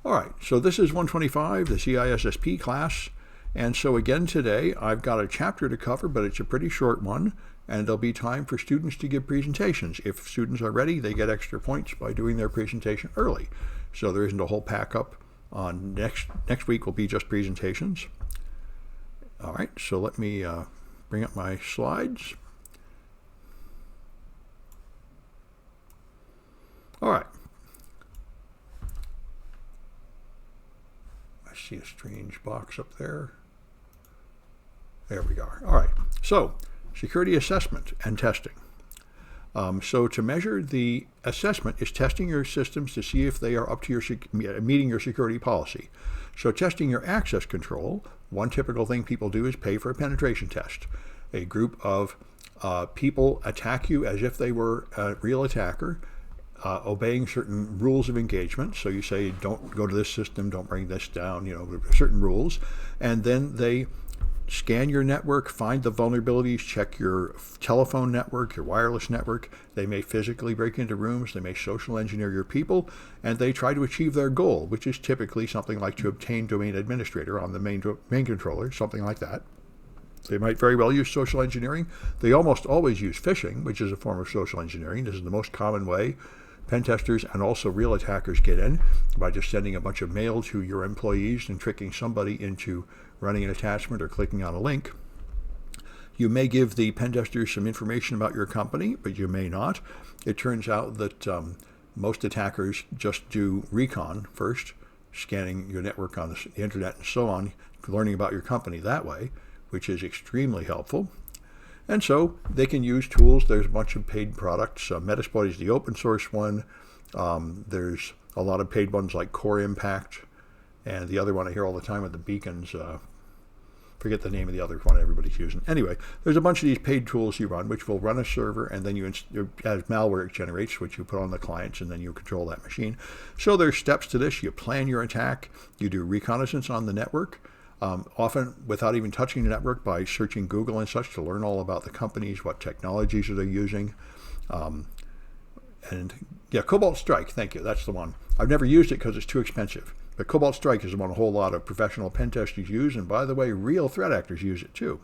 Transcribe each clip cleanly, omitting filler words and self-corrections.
All right, so this is 125, the CISSP class. And so again today, I've got a chapter to cover, but it's a pretty short one. And there'll be time for students to give presentations. If students are ready, they get extra points by doing their presentation early. So there isn't a whole pack up on next week will be just presentations. All right, so let me bring up my slides. All right. I see a strange box up there. There we are. All right. So, security assessment and testing. So to measure the assessment is testing your systems to see if they are up to meeting your security policy. So testing your access control, one typical thing people do is pay for a penetration test. A group of people attack you as if they were a real attacker, obeying certain rules of engagement. So you say, don't go to this system, don't bring this down, certain rules. And then they scan your network, find the vulnerabilities, check your telephone network, your wireless network. They may physically break into rooms, they may social engineer your people, and they try to achieve their goal, which is typically something like to obtain domain administrator on the main controller, something like that. They might very well use social engineering. They almost always use phishing, which is a form of social engineering. This is the most common way pen testers and also real attackers get in, by just sending a bunch of mail to your employees and tricking somebody into running an attachment or clicking on a link. You may give the pen testers some information about your company, but you may not. It turns out that most attackers just do recon first, scanning your network on the internet and so on, learning about your company that way, which is extremely helpful. And so they can use tools. There's a bunch of paid products. Metasploit is the open source one. There's a lot of paid ones like Core Impact, and the other one I hear all the time with the beacons. Forget the name of the other one everybody's using. Anyway, there's a bunch of these paid tools you run, which will run a server, and then as malware it generates, which you put on the clients, and then you control that machine. So there's steps to this. You plan your attack. You do reconnaissance on the network. Often without even touching the network, by searching Google and such to learn all about the companies, what technologies are they using. Cobalt Strike, thank you, that's the one. I've never used it because it's too expensive. But Cobalt Strike is one a whole lot of professional pen testers use, and by the way, real threat actors use it too.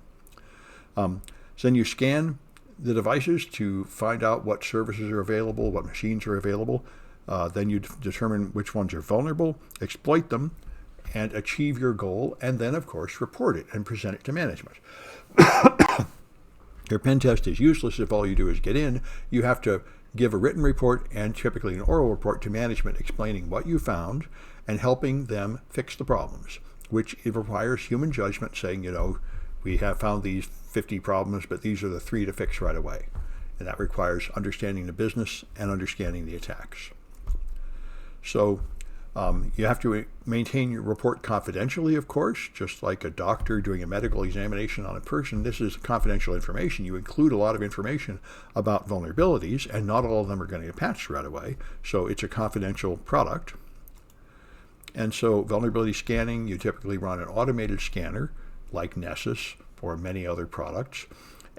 So then you scan the devices to find out what services are available, what machines are available. Then you determine which ones are vulnerable, exploit them, and achieve your goal, and then, of course, report it and present it to management. Your pen test is useless if all you do is get in. You have to give a written report and typically an oral report to management explaining what you found and helping them fix the problems, which it requires human judgment, saying, we have found these 50 problems, but these are the 3 to fix right away. And that requires understanding the business and understanding the attacks. So you have to maintain your report confidentially, of course, just like a doctor doing a medical examination on a person. This is confidential information. You include a lot of information about vulnerabilities, and not all of them are going to get patched right away. So it's a confidential product. And so vulnerability scanning, you typically run an automated scanner like Nessus or many other products.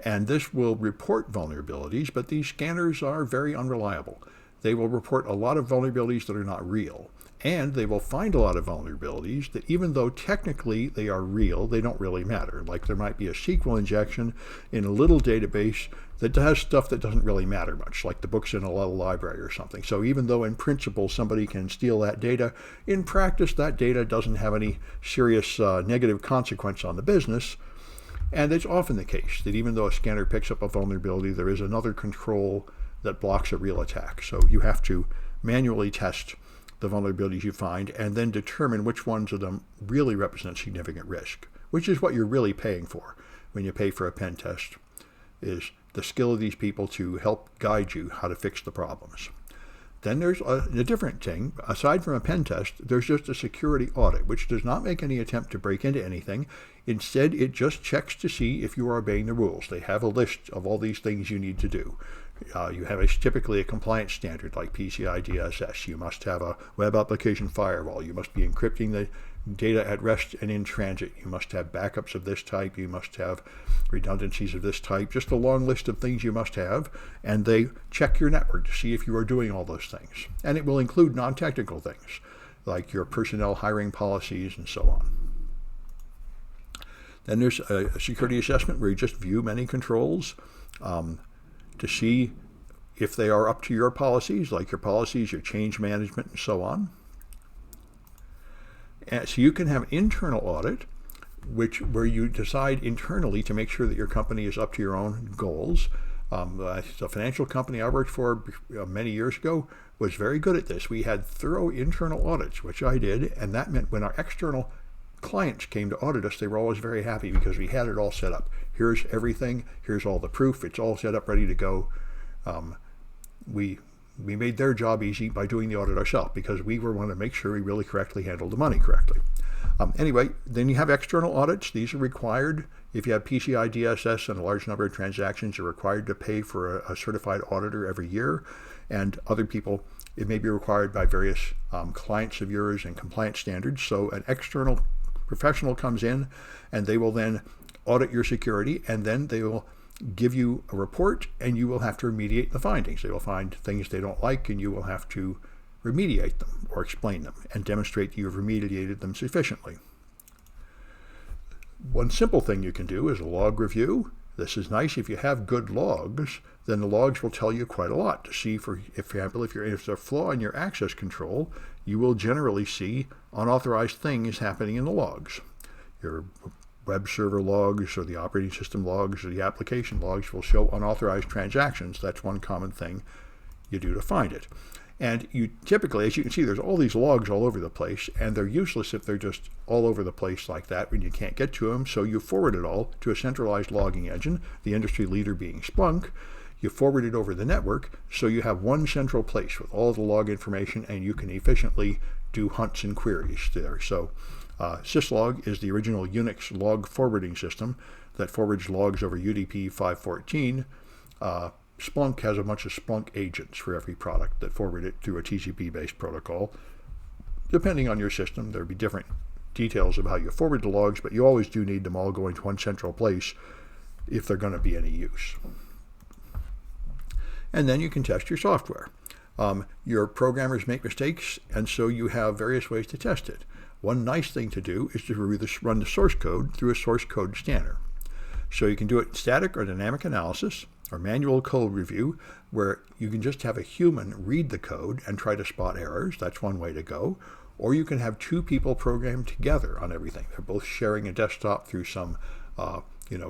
And this will report vulnerabilities, but these scanners are very unreliable. They will report a lot of vulnerabilities that are not real. And they will find a lot of vulnerabilities that, even though technically they are real, they don't really matter. Like there might be a SQL injection in a little database that has stuff that doesn't really matter much, like the books in a little library or something. So even though in principle somebody can steal that data, in practice that data doesn't have any serious negative consequence on the business. And it's often the case that even though a scanner picks up a vulnerability, there is another control that blocks a real attack. So you have to manually test the vulnerabilities you find, and then determine which ones of them really represent significant risk, which is what you're really paying for when you pay for a pen test, is the skill of these people to help guide you how to fix the problems. Then there's a different thing. Aside from a pen test, there's just a security audit, which does not make any attempt to break into anything. Instead, it just checks to see if you are obeying the rules. They have a list of all these things you need to do. You have typically a compliance standard like PCI-DSS. You must have a web application firewall. You must be encrypting the data at rest and in transit. You must have backups of this type. You must have redundancies of this type. Just a long list of things you must have. And they check your network to see if you are doing all those things. And it will include non-technical things. like your personnel hiring policies and so on. Then there's a security assessment where you just view many controls to see if they are up to your policies, like your policies, your change management, and so on. And so you can have an internal audit, where you decide internally to make sure that your company is up to your own goals. The financial company I worked for many years ago was very good at this. We had thorough internal audits, which I did, and that meant when our external clients came to audit us, they were always very happy because we had it all set up. Here's everything. Here's all the proof. It's all set up, ready to go. We made their job easy by doing the audit ourselves because we were wanting to make sure we really correctly handled the money correctly. Anyway, then you have external audits. These are required. If you have PCI-DSS and a large number of transactions, you're required to pay for a certified auditor every year. And other people, it may be required by various clients of yours and compliance standards. So an external professional comes in and they will then audit your security, and then they will give you a report, and you will have to remediate the findings. They will find things they don't like, and you will have to remediate them or explain them and demonstrate that you have remediated them sufficiently. One simple thing you can do is a log review. This is nice. If you have good logs, then the logs will tell you quite a lot to see, for example, if there's a flaw in your access control, you will generally see unauthorized things happening in the logs. Your web server logs or the operating system logs or the application logs will show unauthorized transactions. That's one common thing you do to find it. And you typically, as you can see, there's all these logs all over the place, and they're useless if they're just all over the place like that when you can't get to them. So you forward it all to a centralized logging engine, the industry leader being Splunk. You forward it over the network, so you have one central place with all the log information, and you can efficiently do hunts and queries there. So Syslog is the original Unix log forwarding system that forwards logs over UDP 514. Splunk has a bunch of Splunk agents for every product that forward it through a TCP-based protocol. Depending on your system, there'll be different details of how you forward the logs, but you always do need them all going to one central place if they're going to be any use. And then you can test your software. Your programmers make mistakes, and so you have various ways to test it. One nice thing to do is to run the source code through a source code scanner. So you can do it static or dynamic analysis or manual code review, where you can just have a human read the code and try to spot errors. That's one way to go. Or you can have two people program together on everything. They're both sharing a desktop through some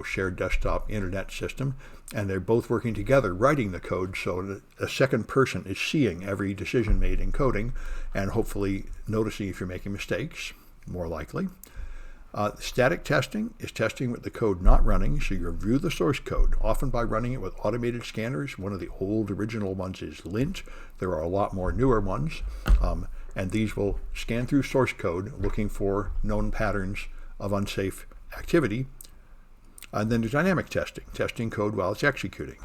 shared desktop internet system, and they're both working together writing the code so that a second person is seeing every decision made in coding and hopefully noticing if you're making mistakes, more likely. Static testing is testing with the code not running, so you review the source code, often by running it with automated scanners. One of the old original ones is Lint. There are a lot more newer ones, and these will scan through source code looking for known patterns of unsafe activity. And then there's dynamic testing, testing code while it's executing.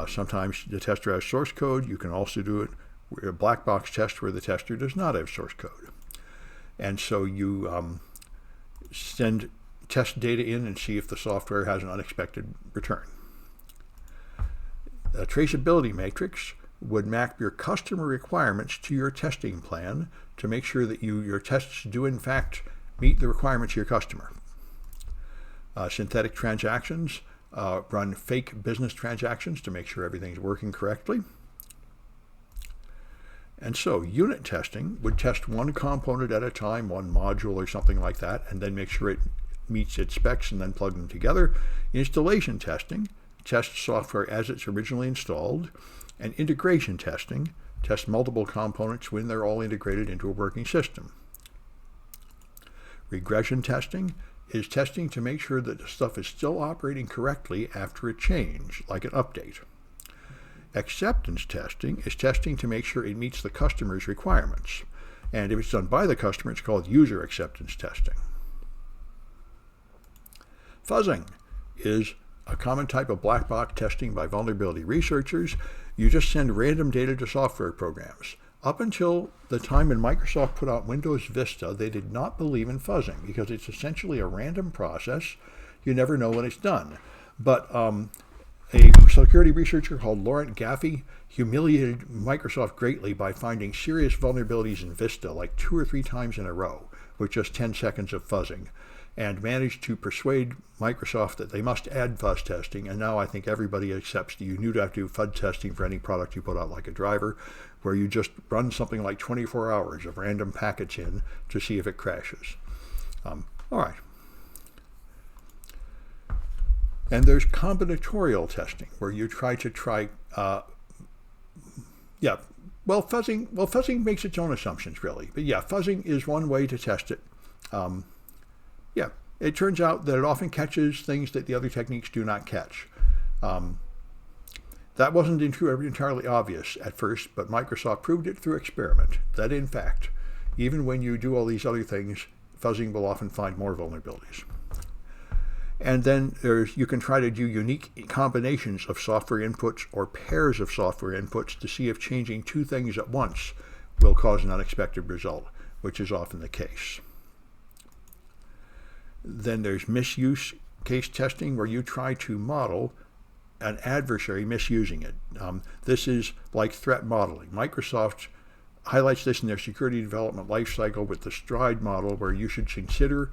Sometimes the tester has source code. You can also do it with a black box test where the tester does not have source code. And so you send test data in and see if the software has an unexpected return. A traceability matrix would map your customer requirements to your testing plan to make sure that your tests do in fact meet the requirements of your customer. Synthetic transactions run fake business transactions to make sure everything's working correctly. And so unit testing would test one component at a time, one module or something like that, and then make sure it meets its specs and then plug them together. Installation testing tests software as it's originally installed. And integration testing tests multiple components when they're all integrated into a working system. Regression testing is testing to make sure that the stuff is still operating correctly after a change, like an update. Acceptance testing is testing to make sure it meets the customer's requirements. And if it's done by the customer, it's called user acceptance testing. Fuzzing is a common type of black box testing by vulnerability researchers. You just send random data to software programs. Up until the time when Microsoft put out Windows Vista, they did not believe in fuzzing because it's essentially a random process. You never know when it's done. But A security researcher called Laurent Gaffey humiliated Microsoft greatly by finding serious vulnerabilities in Vista like 2 or 3 times in a row with just 10 seconds of fuzzing, and managed to persuade Microsoft that they must add fuzz testing. And now I think everybody accepts that you need to have to do fuzz testing for any product you put out, like a driver, where you just run something like 24 hours of random packets in to see if it crashes. All right. And there's combinatorial testing, where you try, fuzzing makes its own assumptions, really. But yeah, fuzzing is one way to test it. It turns out that it often catches things that the other techniques do not catch. That wasn't entirely obvious at first, but Microsoft proved it through experiment, that in fact, even when you do all these other things, fuzzing will often find more vulnerabilities. And then you can try to do unique combinations of software inputs or pairs of software inputs to see if changing 2 things at once will cause an unexpected result, which is often the case. Then there's misuse case testing, where you try to model an adversary misusing it. This is like threat modeling. Microsoft highlights this in their Security Development Lifecycle with the STRIDE model, where you should consider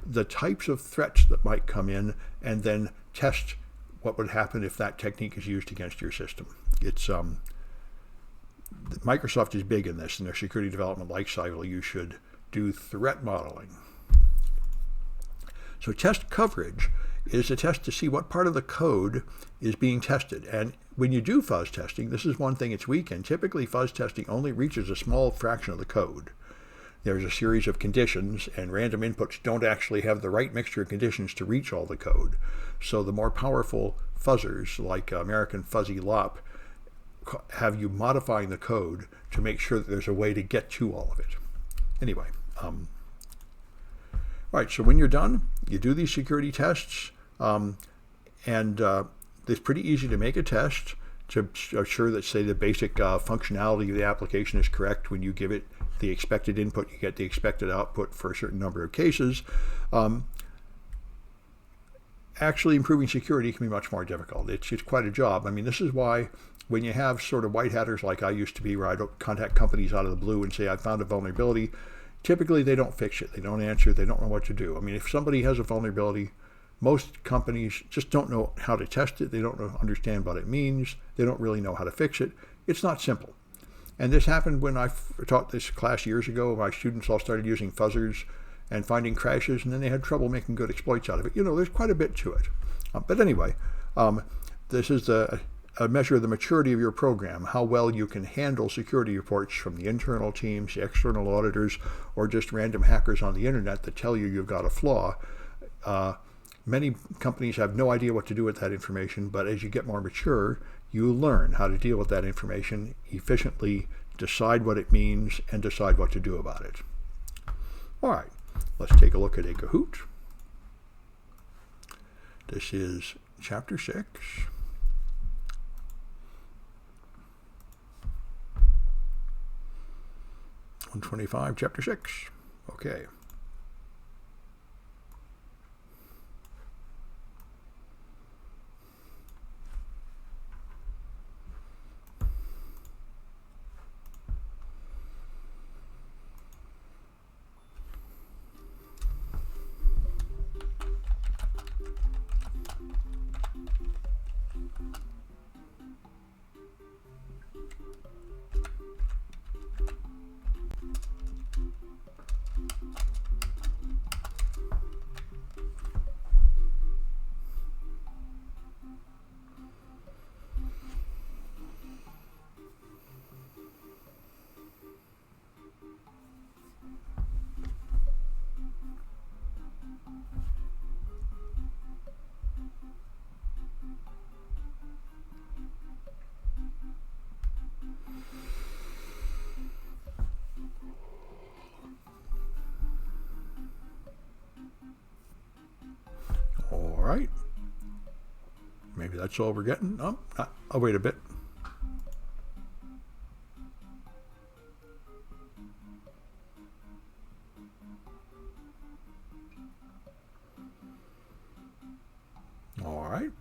the types of threats that might come in and then test what would happen if that technique is used against your system. It's Microsoft is big in this. In their Security Development Lifecycle, you should do threat modeling. So test coverage is a test to see what part of the code is being tested. And when you do fuzz testing, this is one thing it's weak in. Typically, fuzz testing only reaches a small fraction of the code. There's a series of conditions, and random inputs don't actually have the right mixture of conditions to reach all the code. So the more powerful fuzzers, like American Fuzzy Lop, have you modifying the code to make sure that there's a way to get to all of it. Anyway, all right, so when you're done, you do these security tests, and it's pretty easy to make a test to assure that, say, the basic functionality of the application is correct. When you give it the expected input, you get the expected output for a certain number of cases. Actually, improving security can be much more difficult. It's quite a job. I mean, this is why when you have sort of white hatters like I used to be, where I don't contact companies out of the blue and say, I found a vulnerability, typically they don't fix it. They don't answer. They don't know what to do. I mean, if somebody has a vulnerability, most companies just don't know how to test it. They don't understand what it means. They don't really know how to fix it. It's not simple. And this happened when I taught this class years ago. My students all started using fuzzers and finding crashes, and then they had trouble making good exploits out of it. There's quite a bit to it. But anyway, this is a measure of the maturity of your program, how well you can handle security reports from the internal teams, the external auditors, or just random hackers on the internet that tell you you've got a flaw. Many companies have no idea what to do with that information, but as you get more mature, you learn how to deal with that information efficiently, decide what it means, and decide what to do about it. All right, let's take a look at a Kahoot. This is Chapter 6. 125, Chapter 6. Okay. All right. Maybe that's all we're getting. Oh, I'll wait a bit. All right.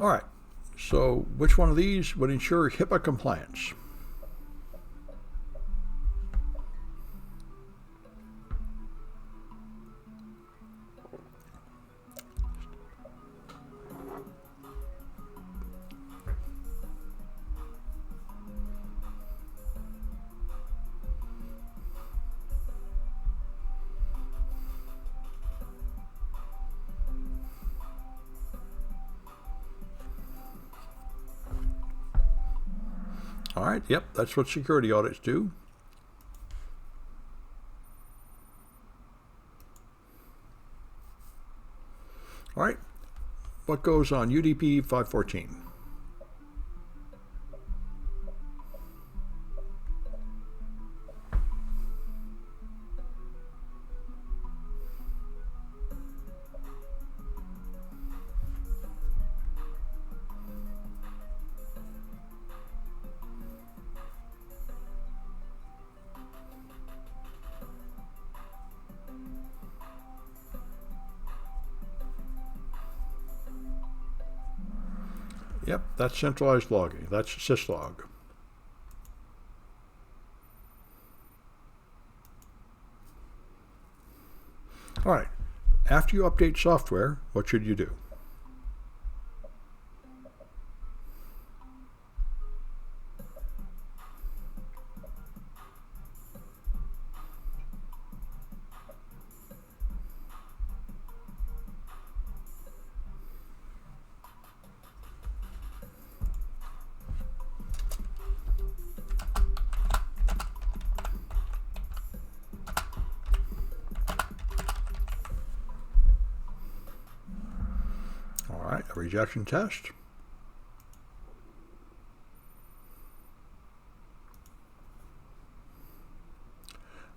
All right, so which one of these would ensure HIPAA compliance? All right, yep, that's what security audits do. All right, what goes on UDP 514? Yep, that's centralized logging. That's Syslog. All right, after you update software, what should you do? All right, a rejection test.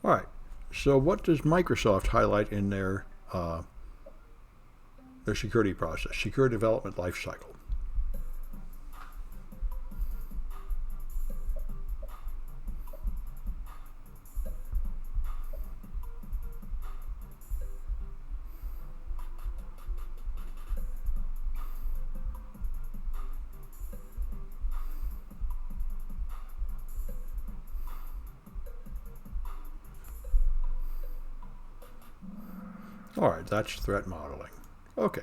All right, so what does Microsoft highlight in their security process, Security Development Lifecycle? All right, that's threat modeling. Okay.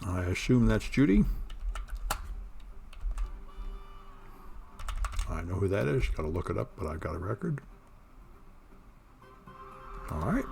I assume that's Judy. I know who that is. Got to look it up, but I've got a record. All right.